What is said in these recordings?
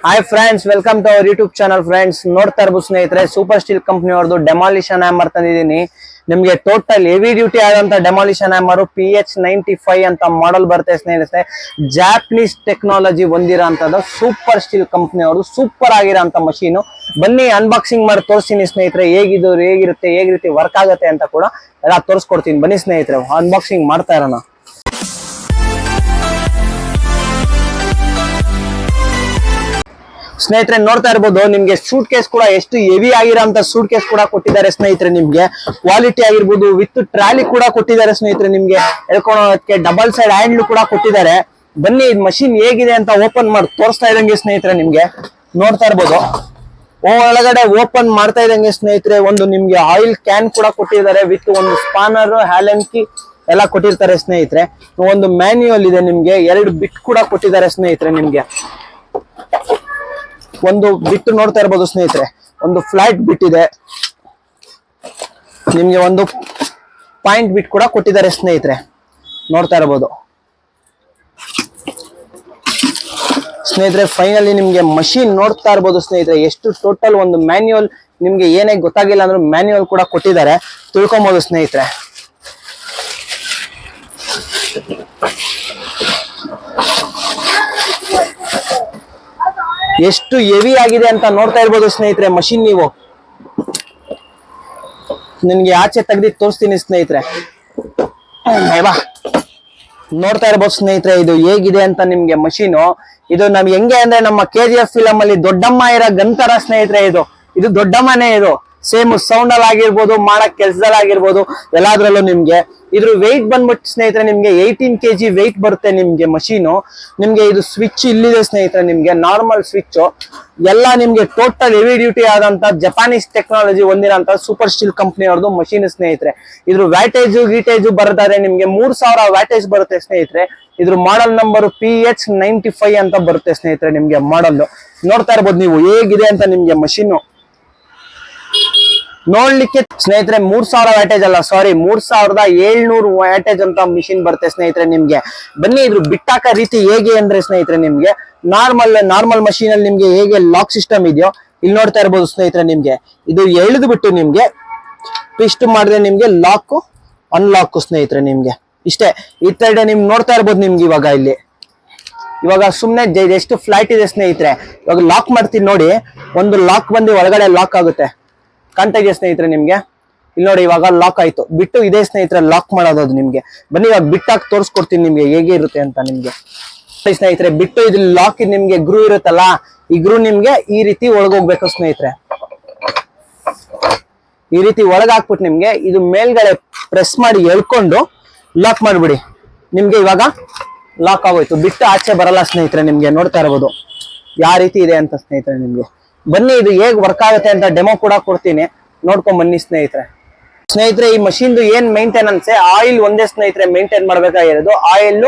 Hi friends, welcome to our YouTube channel. Friends, ನೋಡ್ತಾ ಇರ್ಬೋದು ಸ್ನೇಹಿತರೆ, ಸೂಪರ್ ಸ್ಟೀಲ್ ಕಂಪನಿ ಅವ್ರದ್ದು ಡೆಮಾಲಿಷನ್ ಹ್ಯಾಮರ್ ತಂದಿದ್ದೀನಿ. ನಿಮ್ಗೆ ಟೋಟಲ್ ಹೆವಿ ಡ್ಯೂಟಿ ಆದಂತ ಡೆಮಾಲಿಷನ್ ಹ್ಯಾಮರ್ PH95 ಅಂತ ಮಾಡೆಲ್ ಬರುತ್ತೆ ಸ್ನೇಹಿತರೆ. ಜಾಪನೀಸ್ ಟೆಕ್ನಾಲಜಿ ಹೊಂದಿರೋಂಥದ್ದು ಸೂಪರ್ ಸ್ಟೀಲ್ ಕಂಪನಿ ಅವ್ರದ್ದು ಸೂಪರ್ ಆಗಿರೋಂಥ ಮಷೀನು. ಬನ್ನಿ ಅನ್ಬಾಕ್ಸಿಂಗ್ ಮಾಡಿ ತೋರಿಸ್ತೀನಿ ಸ್ನೇಹಿತರೆ, ಹೇಗಿರುತ್ತೆ, ಹೇಗೆ ರೀತಿ ವರ್ಕ್ ಆಗುತ್ತೆ ಅಂತ ಕೂಡ ಎಲ್ಲ ತೋರಿಸ್ಕೊಡ್ತೀನಿ. ಬನ್ನಿ ಸ್ನೇಹಿತರೆ, ಅನ್ಬಾಕ್ಸಿಂಗ್ ಮಾಡ್ತಾ ಇರೋಣ. ಸ್ನೇಹಿತರೆ, ನೋಡ್ತಾ ಇರ್ಬೋದು, ನಿಮ್ಗೆ ಸೂಟ್ ಕೇಸ್ ಕೂಡ ಎಷ್ಟು ಹೆವಿ ಆಗಿರೋಂತ ಸೂಟ್ ಕೇಸ್ ಕೂಡ ಕೊಟ್ಟಿದ್ದಾರೆ ಸ್ನೇಹಿತರೆ. ನಿಮ್ಗೆ ಕ್ವಾಲಿಟಿ ಆಗಿರ್ಬೋದು, ವಿತ್ ಟ್ರಾಲಿ ಕೂಡ ಕೊಟ್ಟಿದ್ದಾರೆ ಸ್ನೇಹಿತರೆ. ನಿಮ್ಗೆ ಹೇಳ್ಕೊಳೋದಕ್ಕೆ ಡಬಲ್ ಸೈಡ್ ಹ್ಯಾಂಡ್ಲ್ ಕೂಡ ಕೊಟ್ಟಿದ್ದಾರೆ. ಬನ್ನಿ ಇದು ಮಷಿನ್ ಹೇಗಿದೆ ಅಂತ ಓಪನ್ ಮಾಡಿ ತೋರಿಸ್ತಾ ಇದ್ದಂಗೆ ಸ್ನೇಹಿತರೆ, ನಿಮ್ಗೆ ನೋಡ್ತಾ ಇರ್ಬೋದು, ಒಳಗಡೆ ಓಪನ್ ಮಾಡ್ತಾ ಇದ್ದಂಗೆ ಸ್ನೇಹಿತರೆ ಒಂದು ನಿಮ್ಗೆ ಆಯಿಲ್ ಕ್ಯಾನ್ ಕೂಡ ಕೊಟ್ಟಿದ್ದಾರೆ. ವಿತ್ ಒಂದು ಸ್ಪಾನರ್, ಹ್ಯಾಲನ್ ಕೀ ಎಲ್ಲ ಕೊಟ್ಟಿರ್ತಾರೆ ಸ್ನೇಹಿತರೆ. ಒಂದು ಮ್ಯಾನ್ಯುಯಲ್ ಇದೆ, ನಿಮ್ಗೆ 2 ಬಿಟ್ ಕೂಡ ಕೊಟ್ಟಿದ್ದಾರೆ ಸ್ನೇಹಿತರೆ. ನಿಮ್ಗೆ ಒಂದು ಬಿಟ್ ನೋಡ್ತಾ ಇರ್ಬೋದು ಸ್ನೇಹಿತರೆ, ಒಂದು ಫ್ಲಾಟ್ ಬಿಟ್ ಇದೆ. ನಿಮ್ಗೆ ಒಂದು ಪಾಯಿಂಟ್ ಬಿಟ್ ಕೂಡ ಕೊಟ್ಟಿದ್ದಾರೆ ಸ್ನೇಹಿತರೆ, ನೋಡ್ತಾ ಇರ್ಬೋದು ಸ್ನೇಹಿತರೆ. ಫೈನಲಿ ನಿಮ್ಗೆ ಮಷೀನ್ ನೋಡ್ತಾ ಇರ್ಬೋದು ಸ್ನೇಹಿತರೆ, ಎಷ್ಟು ಟೋಟಲ್ ಒಂದು ಮ್ಯಾನ್ಯುಯಲ್ ನಿಮ್ಗೆ ಏನೇ ಗೊತ್ತಾಗಿಲ್ಲ ಅಂದ್ರೆ ಮ್ಯಾನ್ಯುಯಲ್ ಕೂಡ ಕೊಟ್ಟಿದ್ದಾರೆ, ತಿಳ್ಕೊಬಹುದು ಸ್ನೇಹಿತರೆ. ಎಷ್ಟು ಹೆವಿ ಆಗಿದೆ ಅಂತ ನೋಡ್ತಾ ಇರ್ಬೋದು ಸ್ನೇಹಿತರೆ ಮಷಿನ್. ನೀವು ನಿನ್ಗೆ ಆಚೆ ತೆಗ್ದಿ ತೋರಿಸ್ತೀನಿ ಸ್ನೇಹಿತರೆ. ನೋಡ್ತಾ ಇರ್ಬೋದು ಸ್ನೇಹಿತರೆ, ಇದು ಹೇಗಿದೆ ಅಂತ ನಿಮ್ಗೆ ಮಷೀನು. ಇದು ನಮ್ಗೆ ಹೆಂಗೆ ಅಂದ್ರೆ ನಮ್ಮ KGF ಫಿಲಮ್ ಅಲ್ಲಿ ದೊಡ್ಡಮ್ಮ ಇರೋ ಗಂತರ ಸ್ನೇಹಿತರೆ. ಇದು ದೊಡ್ಡಮ್ಮನೇ. ಇದು ಸೇಮ್ ಸೌಂಡ್ ಅಲ್ಲಿ ಆಗಿರ್ಬೋದು, ಮಾಡಕ್ ಕೆಲ್ಸದಲ್ಲಿ ಆಗಿರ್ಬೋದು, ಎಲ್ಲಾದ್ರಲ್ಲೂ ನಿಮ್ಗೆ ಇದ್ರ ವೆಯ್ಟ್ ಬಂದ್ಬಿಟ್ಟು ಸ್ನೇಹಿತರೆ ನಿಮ್ಗೆ 18 kg ವೆಯ್ಟ್ ಬರುತ್ತೆ ನಿಮ್ಗೆ ಮಷೀನು. ನಿಮ್ಗೆ ಇದು ಸ್ವಿಚ್ ಇಲ್ಲಿದೆ ಸ್ನೇಹಿತರೆ, ನಿಮ್ಗೆ ನಾರ್ಮಲ್ ಸ್ವಿಚ್ ಎಲ್ಲ ನಿಮ್ಗೆ ಟೋಟಲ್ ಹೆವಿ ಡ್ಯೂಟಿ ಆದಂತ ಜಪಾನೀಸ್ ಟೆಕ್ನಾಲಜಿ ಹೊಂದಿರೋಂತ ಸೂಪರ್ ಸ್ಟೀಲ್ ಕಂಪನಿ ಅವ್ರದ್ದು ಮಷೀನ್ ಸ್ನೇಹಿತರೆ. ಇದ್ರ ವ್ಯಾಟೇಜ್ ಬರ್ತಾರೆ ನಿಮ್ಗೆ 3000 ವ್ಯಾಟೇಜ್ ಬರುತ್ತೆ ಸ್ನೇಹಿತರೆ. ಇದ್ರ ಮಾಡೆಲ್ ನಂಬರ್ PH95 ಅಂತ ಬರುತ್ತೆ ಸ್ನೇಹಿತರೆ. ನಿಮ್ಗೆ ಮಾಡೆಲ್ ನೋಡ್ತಾ ಇರ್ಬೋದು ನೀವು ಹೇಗಿದೆ ಅಂತ ನಿಮ್ಗೆ ಮಷೀನು ನೋಡ್ಲಿಕ್ಕೆ ಸ್ನೇಹಿತರೆ. 3000 ವ್ಯಾಟೇಜ್ ಅಲ್ಲ, ಸಾರಿ, 3700 ವ್ಯಾಟೇಜ್ ಅಂತ ಮಿಷಿನ್ ಬರುತ್ತೆ ಸ್ನೇಹಿತರೆ. ನಿಮ್ಗೆ ಬನ್ನಿ ಇದ್ರ ಬಿಟ್ಟಾಕ ರೀತಿ ಹೇಗೆ ಅಂದ್ರೆ ಸ್ನೇಹಿತರೆ, ನಿಮ್ಗೆ ನಾರ್ಮಲ್ ಮಷೀನ್ ಅಲ್ಲಿ ನಿಮ್ಗೆ ಹೇಗೆ ಲಾಕ್ ಸಿಸ್ಟಮ್ ಇದೆಯೋ ಇಲ್ಲಿ ನೋಡ್ತಾ ಇರ್ಬೋದು ಸ್ನೇಹಿತರೆ. ನಿಮ್ಗೆ ಇದು ಎಳೆದು ಬಿಟ್ಟು ನಿಮ್ಗೆ ಟ್ವಿಸ್ಟ್ ಮಾಡಿದ್ರೆ ನಿಮ್ಗೆ ಲಾಕ್ ಅನ್ಲಾಕ್ ಸ್ನೇಹಿತರೆ. ನಿಮ್ಗೆ ಇಷ್ಟೇ. ಈ ಸೈಡ್ ನಿಮ್ಗೆ ನೋಡ್ತಾ ಇರ್ಬೋದು. ನಿಮ್ಗೆ ಇವಾಗ ಸುಮ್ನೆ ಎಷ್ಟು ಫ್ಲಾಟ್ ಇದೆ ಸ್ನೇಹಿತರೆ. ಇವಾಗ ಲಾಕ್ ಮಾಡ್ತೀನಿ ನೋಡಿ, ಒಂದು ಲಾಕ್ ಬಂದು ಒಳಗಡೆ ಲಾಕ್ ಆಗುತ್ತೆ, ಕಾಣ್ತಾ ಇದೆಯಾ ಸ್ನೇಹಿತರೆ ನಿಮ್ಗೆ? ಇಲ್ಲಿ ನೋಡಿ, ಇವಾಗ ಲಾಕ್ ಆಯ್ತು. ಬಿಟ್ಟು ಇದೆ ಸ್ನೇಹಿತರೆ ಲಾಕ್ ಮಾಡೋದು ನಿಮ್ಗೆ. ಬನ್ನಿ ಇವಾಗ ಬಿಟ್ಟಾಕಿ ತೋರಿಸ್ಕೊಡ್ತೀನಿ ನಿಮ್ಗೆ ಹೇಗೆ ಇರುತ್ತೆ ಅಂತ. ನಿಮ್ಗೆ ಸ್ನೇಹಿತರೆ ಬಿಟ್ಟು ಇದು ಲಾಕ್ ನಿಮ್ಗೆ ಗ್ರೂ ಇರುತ್ತಲ್ಲ, ಈ ಗ್ರೂ ನಿಮ್ಗೆ ಈ ರೀತಿ ಒಳಗೋಗ್ಬೇಕು ಸ್ನೇಹಿತರೆ. ಈ ರೀತಿ ಒಳಗಾಕ್ಬಿಟ್ಟು ನಿಮ್ಗೆ ಇದು ಮೇಲ್ಗಡೆ ಪ್ರೆಸ್ ಮಾಡಿ ಎಳ್ಕೊಂಡು ಲಾಕ್ ಮಾಡ್ಬಿಡಿ. ನಿಮ್ಗೆ ಇವಾಗ ಲಾಕ್ ಆಗೋಯ್ತು, ಬಿಟ್ಟು ಆಚೆ ಬರಲ್ಲ ಸ್ನೇಹಿತರೆ. ನಿಮ್ಗೆ ನೋಡ್ತಾ ಇರ್ಬೋದು ಯಾವ ರೀತಿ ಇದೆ ಅಂತ ಸ್ನೇಹಿತರೆ. ನಿಮ್ಗೆ ಬನ್ನಿ ಇದು ಹೇಗ್ ವರ್ಕ್ ಆಗುತ್ತೆ ಅಂತ ಡೆಮೋ ಕೂಡ ಕೊಡ್ತೀನಿ, ನೋಡ್ಕೊಂಡ್ ಬನ್ನಿ ಸ್ನೇಹಿತರೆ. ಈ ಮಷೀನ್ದು ಏನ್ ಮೇಂಟೆನೆನ್ಸ್, ಆಯಿಲ್ ಒಂದೇ ಸ್ನೇಹಿತರೆ ಮೇಂಟೈನ್ ಮಾಡ್ಬೇಕಾಗಿರೋದು. ಆಯಿಲ್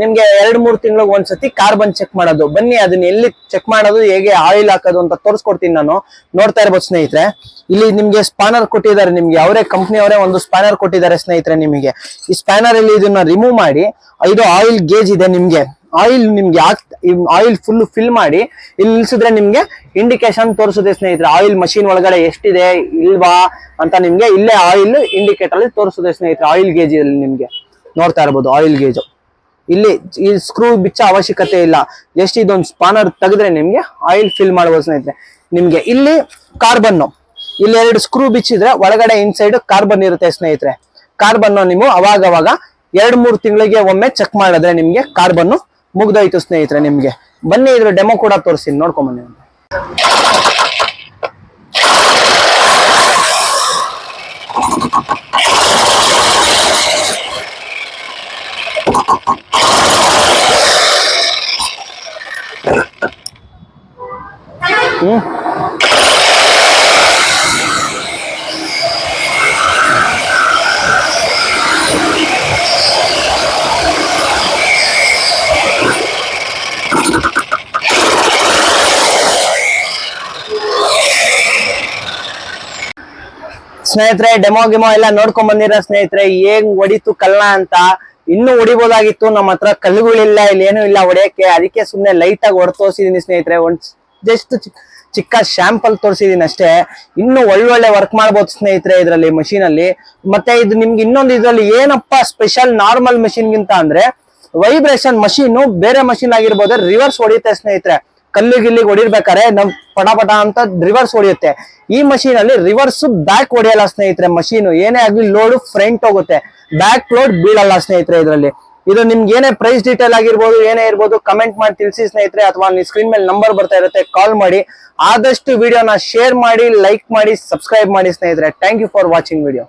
ನಿಮ್ಗೆ 2-3 ತಿಂಗಳಿಗೆ ಒಂದ್ಸತಿ ಕಾರ್ಬನ್ ಚೆಕ್ ಮಾಡೋದು. ಬನ್ನಿ ಅದನ್ನ ಎಲ್ಲಿ ಚೆಕ್ ಮಾಡೋದು, ಹೇಗೆ ಆಯಿಲ್ ಹಾಕೋದು ಅಂತ ತೋರಿಸ್ಕೊಡ್ತೀನಿ ನಾನು. ನೋಡ್ತಾ ಇರ್ಬೋದು ಸ್ನೇಹಿತರೆ, ಇಲ್ಲಿ ನಿಮ್ಗೆ ಸ್ಪಾನರ್ ಕೊಟ್ಟಿದ್ದಾರೆ. ನಿಮ್ಗೆ ಅವರೇ ಕಂಪ್ನಿ ಒಂದು ಸ್ಪಾನರ್ ಕೊಟ್ಟಿದ್ದಾರೆ ಸ್ನೇಹಿತರೆ. ನಿಮಗೆ ಈ ಸ್ಪಾನರ್ ಅಲ್ಲಿ ಇದನ್ನ ರಿಮೂವ್ ಮಾಡಿ, ಇದು ಆಯಿಲ್ ಗೇಜ್ ಇದೆ. ನಿಮ್ಗೆ ಆಯಿಲ್ ಆಯಿಲ್ ಫುಲ್ ಫಿಲ್ ಮಾಡಿ ಇಲ್ಲಿ ನಿಲ್ಸಿದ್ರೆ ನಿಮ್ಗೆ ಇಂಡಿಕೇಶನ್ ತೋರಿಸುತ್ತೆ ಸ್ನೇಹಿತರೆ. ಆಯಿಲ್ ಮಷೀನ್ ಒಳಗಡೆ ಎಷ್ಟಿದೆ ಇಲ್ವಾ ಅಂತ ನಿಮ್ಗೆ ಇಲ್ಲೇ ಆಯಿಲ್ ಇಂಡಿಕೇಟರ್ ಅಲ್ಲಿ ತೋರಿಸುತ್ತೆ ಸ್ನೇಹಿತರೆ. ಆಯಿಲ್ ಗೇಜ್ ಅಲ್ಲಿ ನಿಮ್ಗೆ ನೋಡ್ತಾ ಇರ್ಬೋದು. ಆಯಿಲ್ ಗೇಜ್ ಇಲ್ಲಿ ಈ ಸ್ಕ್ರೂ ಬಿಚ್ಚ ಅವಶ್ಯಕತೆ ಇಲ್ಲ, ಜಸ್ಟ್ ಇದೊಂದು ಸ್ಪಾನರ್ ತೆಗೆದ್ರೆ ನಿಮ್ಗೆ ಆಯಿಲ್ ಫಿಲ್ ಮಾಡಬಹುದು ಸ್ನೇಹಿತರೆ. ನಿಮ್ಗೆ ಇಲ್ಲಿ ಕಾರ್ಬನ್, ಇಲ್ಲಿ 2 ಸ್ಕ್ರೂ ಬಿಚ್ಚಿದ್ರೆ ಒಳಗಡೆ ಇನ್ಸೈಡ್ ಕಾರ್ಬನ್ ಇರುತ್ತೆ ಸ್ನೇಹಿತರೆ. ಕಾರ್ಬನ್ ನೀವು ಅವಾಗ 2-3 ತಿಂಗಳಿಗೆ ಒಮ್ಮೆ ಚೆಕ್ ಮಾಡಿದ್ರೆ ನಿಮ್ಗೆ ಕಾರ್ಬನ್ ಮುಗ್ದೋಯ್ತು ಸ್ನೇಹಿತರೆ. ನಿಮ್ಗೆ ಬನ್ನಿ ಇದ್ರ ಡೆಮೋ ಕೂಡ ತೋರಿಸ್ತೀನಿ, ನೋಡ್ಕೊಂಡ್ ಬನ್ನಿ. ಸ್ನೇಹಿತರೆ ಡೆಮೋ ಎಲ್ಲ ನೋಡ್ಕೊಂಡ್ ಬಂದಿರ ಸ್ನೇಹಿತರೆ, ಹೇಗ್ ಹೊಡಿತು ಕಲ್ಲ ಅಂತ. ಇನ್ನು ಹೊಡಿಬಹುದಾಗಿತ್ತು, ನಮ್ಮ ಹತ್ರ ಕಲ್ಲುಗಳಿಲ್ಲ, ಇಲ್ಲಿ ಏನು ಇಲ್ಲ ಹೊಡೆಯಕ್ಕೆ. ಅದಕ್ಕೆ ಸುಮ್ನೆ ಲೈಟ್ ಆಗಿ ಹೊಡೆದು ತೋರಿಸಿದೀನಿ ಸ್ನೇಹಿತರೆ. ಜಸ್ಟ್ ಚಿಕ್ಕ ಶಾಂಪಲ್ ತೋರಿಸಿದೀನಿ ಅಷ್ಟೇ. ಇನ್ನು ಒಳ್ಳೊಳ್ಳೆ ವರ್ಕ್ ಮಾಡ್ಬೋದು ಸ್ನೇಹಿತರೆ ಇದರಲ್ಲಿ ಮಷೀನ್ ಅಲ್ಲಿ. ಮತ್ತೆ ಇದು ನಿಮ್ಗೆ ಇನ್ನೊಂದು ಇದ್ರಲ್ಲಿ ಏನಪ್ಪಾ ಸ್ಪೆಷಲ್ ನಾರ್ಮಲ್ ಮಷೀನ್ ಗಿಂತ ಅಂದ್ರೆ ವೈಬ್ರೇಷನ್ ಮಷೀನ್ ಬೇರೆ ಮಷೀನ್ ಆಗಿರ್ಬೋದು ರಿವರ್ಸ್ ಹೊಡೆಯುತ್ತೆ ಸ್ನೇಹಿತರೆ. ಕಲ್ಲು ಗಿಲ್ಲಿಗೆ ಹೊಡಿರ್ಬೇಕಾರೆ ನಮ್ ಪಟ ಅಂತ ರಿವರ್ಸ್ ಹೊಡೆಯುತ್ತೆ. ಈ ಮಷೀನ್ ಅಲ್ಲಿ ರಿವರ್ಸ್ ಬ್ಯಾಕ್ ಹೊಡೆಯಲ್ಲ ಸ್ನೇಹಿತರೆ. ಮಷೀನ್ ಏನೇ ಆಗ್ಲಿ ಲೋಡ್ ಫ್ರಂಟ್ ಹೋಗುತ್ತೆ, ಬ್ಯಾಕ್ ಲೋಡ್ ಬೀಳಲ್ಲ ಸ್ನೇಹಿತರೆ ಇದರಲ್ಲಿ. ಇದು ನಿಮ್ಗೆ ಏನೇ ಪ್ರೈಸ್ ಡೀಟೇಲ್ ಆಗಿರ್ಬೋದು ಏನೇ ಇರ್ಬೋದು ಕಮೆಂಟ್ ಮಾಡಿ ತಿಳಿಸಿ ಸ್ನೇಹಿತರೆ, ಅಥವಾ ಸ್ಕ್ರೀನ್ ಮೇಲೆ ನಂಬರ್ ಬರ್ತಾ ಇರುತ್ತೆ ಕಾಲ್ ಮಾಡಿ. ಆದಷ್ಟು ವಿಡಿಯೋನ ಶೇರ್ ಮಾಡಿ, ಲೈಕ್ ಮಾಡಿ, ಸಬ್ಸ್ಕ್ರೈಬ್ ಮಾಡಿ ಸ್ನೇಹಿತರೆ. Thank you for watching video.